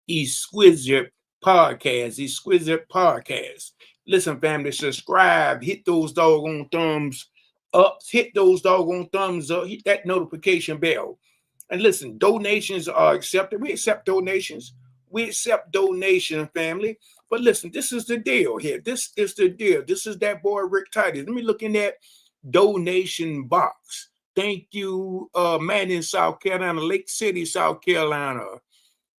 Exquisite Podcast. Exquisite Podcast. Listen, family, subscribe, hit those doggone thumbs up, hit those doggone thumbs up, hit that notification bell. And listen, donations are accepted. We accept donations. We accept donation, family. But listen, this is the deal here. This is the deal. This is that boy RickTitus. Let me look in that donation box. Thank you, Manning, South Carolina, Lake City, South Carolina,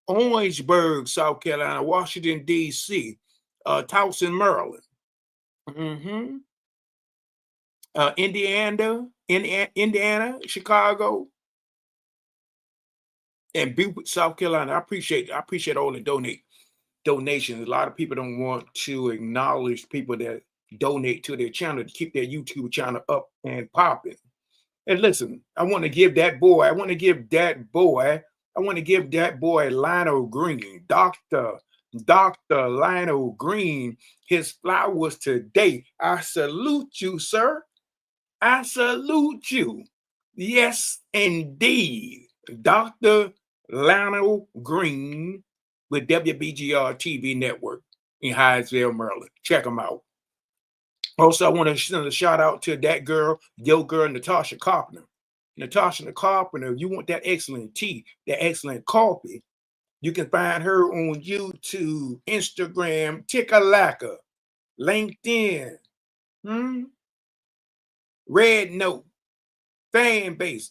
Orangeburg, South Carolina, Washington, D.C., Towson, Maryland, Indiana, Chicago, and Beaufort, South Carolina. I appreciate all the donations. A lot of people don't want to acknowledge people that donate to their channel to keep their YouTube channel up and popping. And listen, I want to give that boy Lionel Green, Dr. Lionel Green, his flowers today. I salute you, sir. I salute you. Yes, indeed. Dr. Lionel Green with WBGR TV Network in Hyattsville, Maryland. Check him out. Also, I want to send a shout out to that girl, your girl, Natasha Carpenter. Natasha Carpenter, if you want that excellent tea, that excellent coffee, you can find her on YouTube, Instagram, Tickalacka, LinkedIn, Red Note, fan base.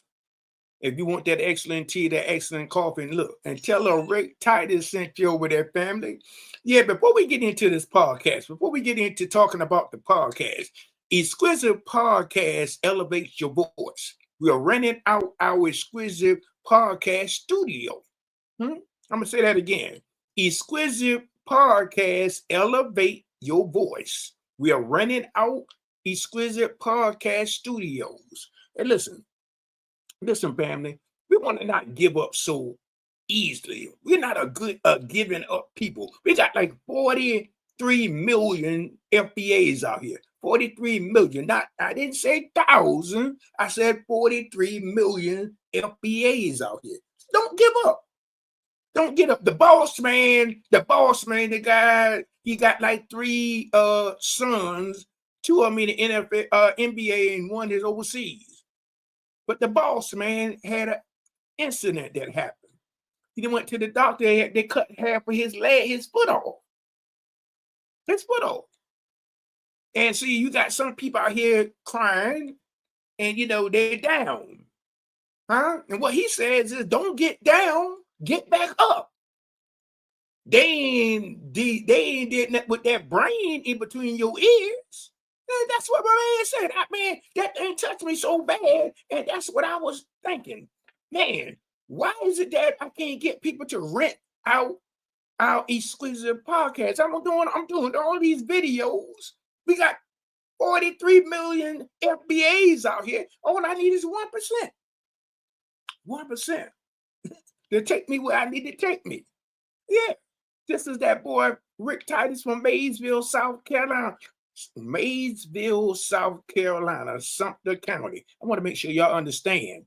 If you want that excellent tea, that excellent coffee, and look, and tell her RickTitus sent you over there, family. Yeah, before we get into this podcast, before we get into talking about the podcast, Exquisite Podcast elevates your voice. We are renting out our Exquisite Podcast studio. I'm going to say that again. Exquisite Podcast elevate your voice. We are renting out Exquisite Podcast studios. And listen, family, we want to not give up so easily. We're not a good giving up people. We got like 43 million FBAs out here. 43 million. I didn't say 1,000. I said 43 million FBAs out here. Don't give up. Don't get up. The boss man, the guy, he got like 3 sons. 2 of them in the NFL, NBA, and 1 is overseas. But the boss man had an incident that happened. He went to the doctor. They cut half of his foot off. His foot off. And see, you got some people out here crying, and they're down. And what he says is, don't get down, get back up. They ain't did nothing with that brain in between your ears. That's what my man said. That thing touched me so bad. And that's what I was thinking. Man, why is it that I can't get people to rent out our Exquisite Podcast? I'm doing all these videos. We got 43 million FBAs out here. All I need is 1%. 1% to take me where I need to take me. Yeah. This is that boy RickTitus from Maysville, South Carolina. Maysville, South Carolina, Sumter County. I want to make sure y'all understand.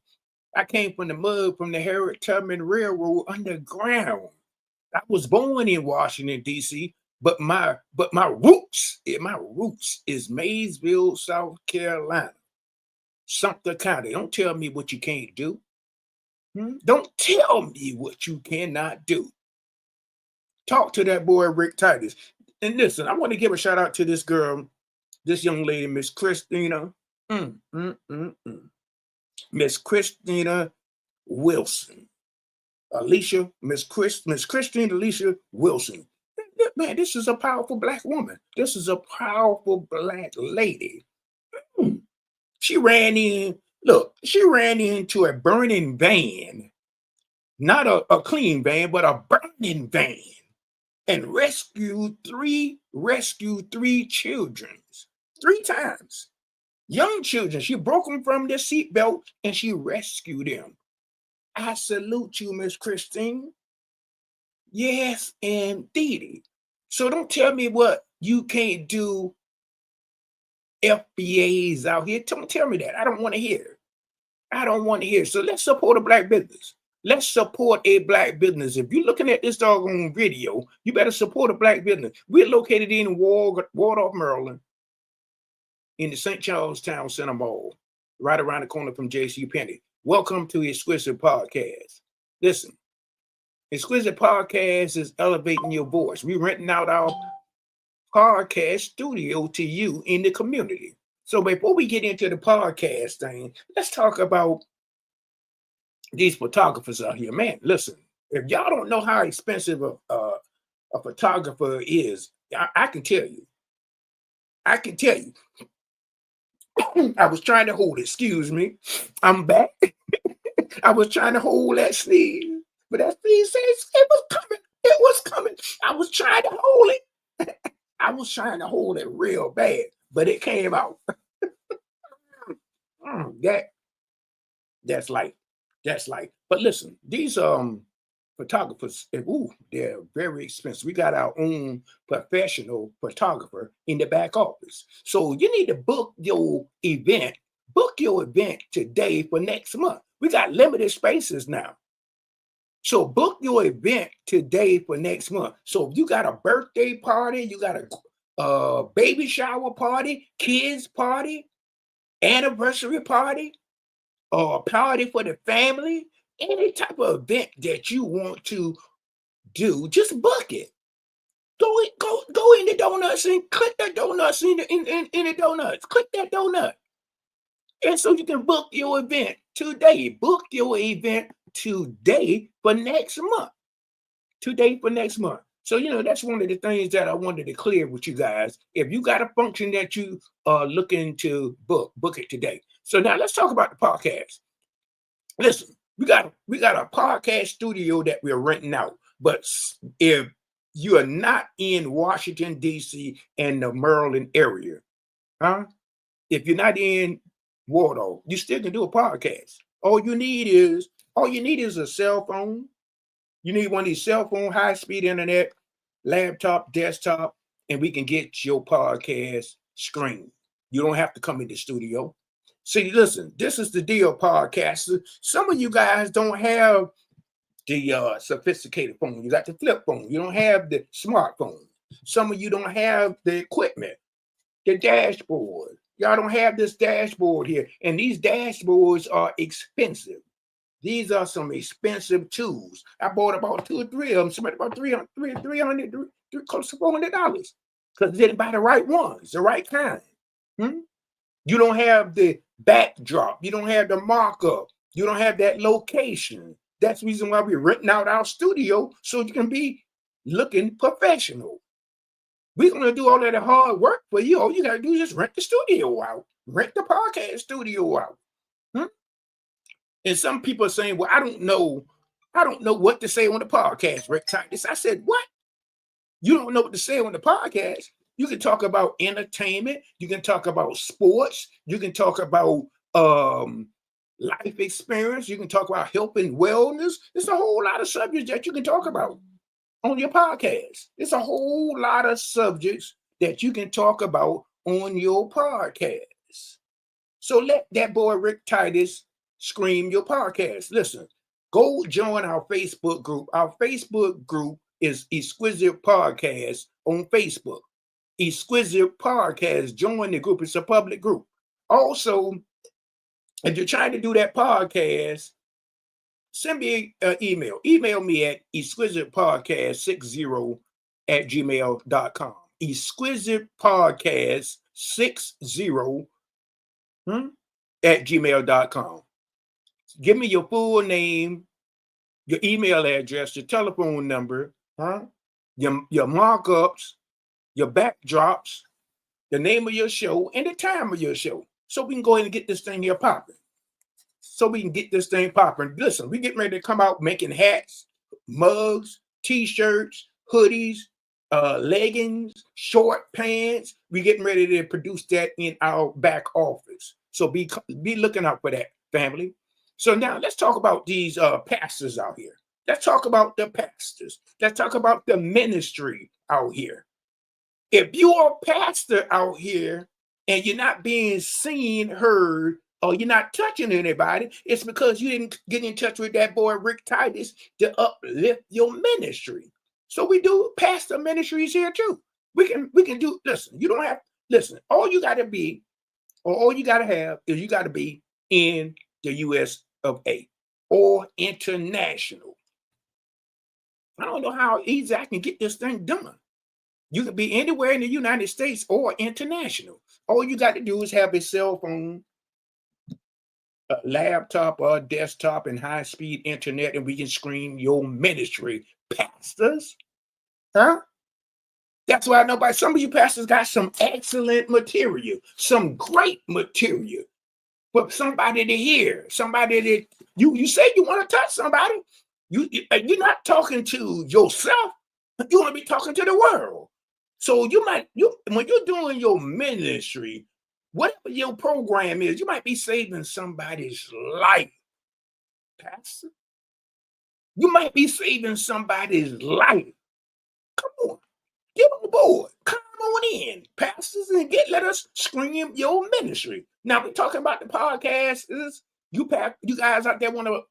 I came from the mud from the Harriet Tubman Railroad underground. I was born in Washington, D.C., but my roots is Maysville, South Carolina, Sumter County. Don't tell me what you can't do. Don't tell me what you cannot do. Talk to that boy RickTitus. And listen, I want to give a shout out to this girl, this young lady, Miss Christina. Miss Christina Wilson. Miss Christina Alicia Wilson. Man, this is a powerful Black woman. This is a powerful Black lady. She ran into a burning van. Not a clean van, but a burning van. And rescued three children 3 times. Young children. She broke them from their seatbelt and she rescued them. I salute you, Miss Christine. Yes, indeed. So don't tell me what you can't do, FBAs out here. Don't tell me that. I don't want to hear. So let's support a Black business. Let's support a black business. If you're looking at this doggone video, you better support a black business. We're located in Waldorf, Maryland, in the St. Charles Town Center Mall, right around the corner from J.C. Penney. Welcome to Exquisite Podcast. Listen, Exquisite Podcast is elevating your voice. We're renting out our podcast studio to you in the community. So before we get into the podcast thing, let's talk about these photographers out here. Man, listen, if y'all don't know how expensive a photographer is, I can tell you. I can tell you. I was trying to hold it. Excuse me. I'm back. I was trying to hold that sneeze, but that sneeze says it was coming. It was coming. I was trying to hold it. I was trying to hold it real bad, but it came out. That's like. But listen, these photographers, they're very expensive. We got our own professional photographer in the back office. So you need to book your event. Book your event today for next month. We got limited spaces now. So book your event today for next month. So if you got a birthday party, you got a baby shower party, kids party, anniversary party, or a party for the family, any type of event that you want to do, just book it. Go in the donuts and click that donuts in the donuts. Click that donut. And so you can book your event today. Book your event today for next month. Today for next month. So, that's one of the things that I wanted to clear with you guys. If you got a function that you are looking to book it today. So now let's talk about the podcast. Listen, we got a podcast studio that we're renting out. But if you are not in Washington, D.C. and the Maryland area, if you're not in Waldorf, you still can do a podcast. All you need is a cell phone. You need one of these cell phone, high-speed internet, laptop, desktop, and we can get your podcast screened. You don't have to come in the studio. See, listen, this is the deal, podcasters. Some of you guys don't have the sophisticated phone. You got the flip phone. You don't have the smartphone. Some of you don't have the equipment, the dashboard. Y'all don't have this dashboard here. And these dashboards are expensive. These are some expensive tools. I bought about 2 or 3 of them, somebody about $300, close to $400, because they didn't buy the right ones, the right kind. You don't have the backdrop. You don't have the markup. You don't have that location. That's the reason why we're renting out our studio, so you can be looking professional. We're going to do all that hard work for you. All you got to do is just rent the studio out. Rent the podcast studio out. And some people are saying, well, I don't know what to say on the podcast, RickTitus. I said, what? You don't know what to say on the podcast? You can talk about entertainment. You can talk about sports. You can talk about life experience. You can talk about health and wellness. There's a whole lot of subjects that you can talk about on your podcast. There's a whole lot of subjects that you can talk about on your podcast. So let that boy RickTitus scream your podcast. Listen, go join our Facebook group. Our Facebook group is Exquisite Podcast on Facebook. Exquisite Podcast. Join the group. It's a public group. Also, if you're trying to do that podcast, send me an email. Email me at exquisitepodcast60@gmail.com. Exquisitepodcast60 at gmail.com. Give me your full name, your email address, your telephone number, your markups, your backdrops, the name of your show, and the time of your show. So we can go ahead and get this thing here popping. Listen, we getting ready to come out making hats, mugs, t-shirts, hoodies, leggings, short pants. We getting ready to produce that in our back office. So be looking out for that, family. So now let's talk about these pastors out here. Let's talk about the pastors. Let's talk about the ministry out here. If you are a pastor out here and you're not being seen, heard, or you're not touching anybody, it's because you didn't get in touch with that boy RickTitus to uplift your ministry. So we do pastor ministries here too. We can do. Listen, you don't have. Listen, all you got to be, or all you got to have, is you got to be in the U.S. of A. or international. I don't know how easy I can get this thing done. You can be anywhere in the United States or international. All you got to do is have a cell phone, a laptop, or a desktop, and high-speed internet, and we can stream your ministry, pastors. Huh? That's why nobody. Some of you pastors got some excellent material, some great material, but somebody to hear, somebody that you say you want to touch somebody. You're not talking to yourself. You want to be talking to the world. So when you're doing your ministry, whatever your program is, you might be saving somebody's life, pastor. You might be saving somebody's life. Come on, get on board. Come on in, pastors, and let us scream your ministry. Now we're talking about the podcast. You guys out there want to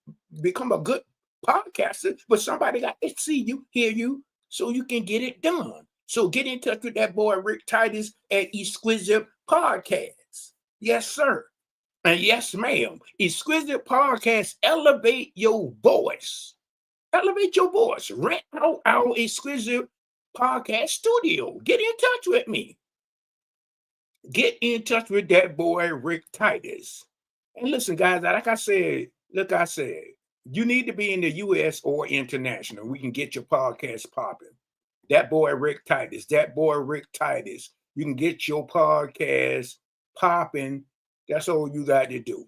become a good podcaster, but somebody got to see you, hear you, so you can get it done. So get in touch with that boy RickTitus at Exquisite Podcast. Yes, sir. And yes, ma'am. Exquisite Podcast, elevate your voice. Elevate your voice. Rent out our Exquisite Podcast studio. Get in touch with me. Get in touch with that boy RickTitus. And listen, guys, like I said, you need to be in the U.S. or international. We can get your podcast popping. That boy RickTitus. You can get your podcast popping. That's all you got to do.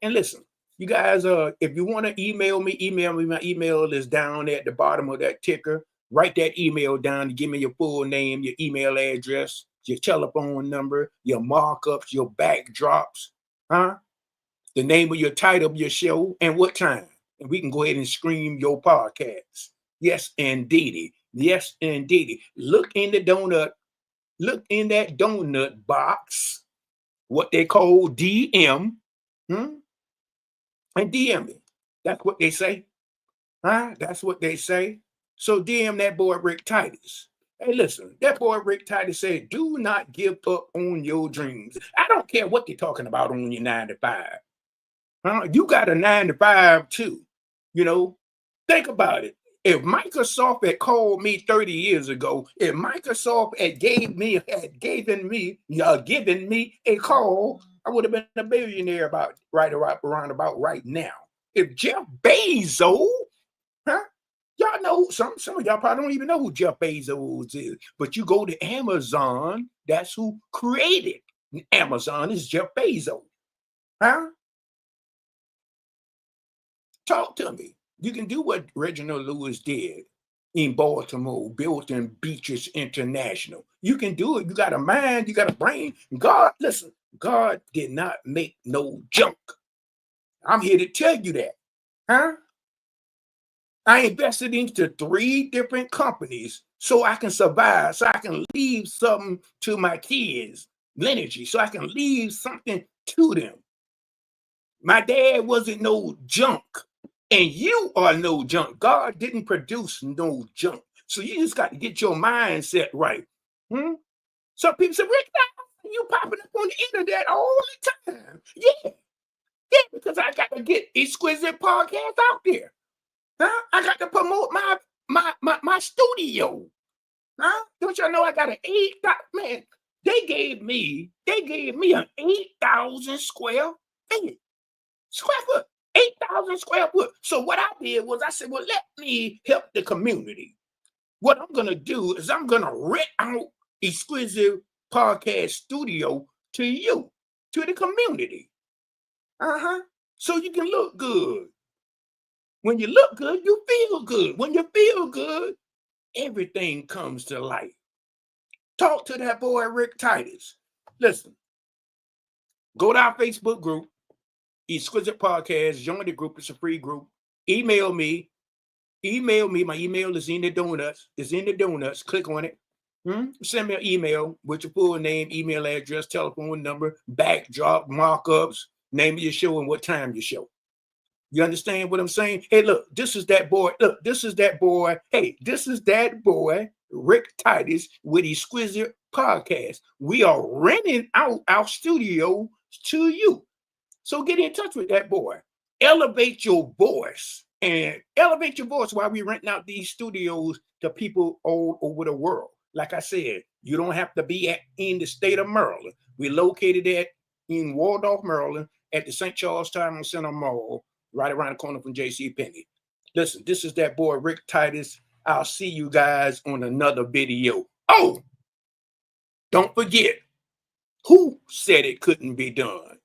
And listen, you guys, if you want to email me. My email is down at the bottom of that ticker. Write that email down and give me your full name, your email address, your telephone number, your markups, your backdrops, the name of your title of your show, and what time. And we can go ahead and scream your podcast. Yes, indeedy. Look in that donut box, what they call DM, and DM me. That's what they say. That's what they say. So DM that boy RickTitus. Hey, listen, that boy RickTitus said, do not give up on your dreams. I don't care what they're talking about on your 9 to 5. You got a 9 to 5 too. Think about it. If Microsoft had called me 30 years ago, if Microsoft had given me a call, I would have been a billionaire about right now. If Jeff Bezos, y'all know some of y'all probably don't even know who Jeff Bezos is, but you go to Amazon, that's who created Amazon is Jeff Bezos. Talk to me. You can do what Reginald Lewis did in Baltimore, built in Beaches International. You can do it. You got a mind, you got a brain. God did not make no junk. I'm here to tell you that. I invested into 3 different companies so I can survive, so I can leave something to my kids, lineage, so I can leave something to them. My dad wasn't no junk. And you are no junk. God didn't produce no junk. So you just got to get your mindset right. Some people say, Rick, you popping up on the internet all the time. Yeah, because I got to get Exquisite Podcast out there. I got to promote my studio. Don't y'all know I got an 8,000, man, they gave me an 8,000 square foot. 8,000 square foot. So what I did was I said, well, let me help the community. What I'm going to do is I'm going to rent out Exquisite Podcast Studio to you, to the community. So you can look good. When you look good, you feel good. When you feel good, everything comes to light. Talk to that boy RickTitus. Listen, go to our Facebook group, Exquisite Podcast. Join the group. It's a free group. Email me. My email is in the donuts. Click on it. Send me an email with your full name, email address, telephone number, backdrop, markups, name of your show, and what time you show. You understand what I'm saying? Hey, look, this is that boy. Look, this is that boy. Hey, this is that boy, RickTitus, with Exquisite Podcast. We are renting out our studio to you. So get in touch with that boy. Elevate your voice and elevate your voice while we renting out these studios to people all over the world. Like I said, you don't have to be in the state of Maryland. We're located in Waldorf, Maryland, at the St. Charles Town Center Mall, right around the corner from J.C. Penney. Listen, this is that boy RickTitus. I'll see you guys on another video. Oh, don't forget, who said it couldn't be done?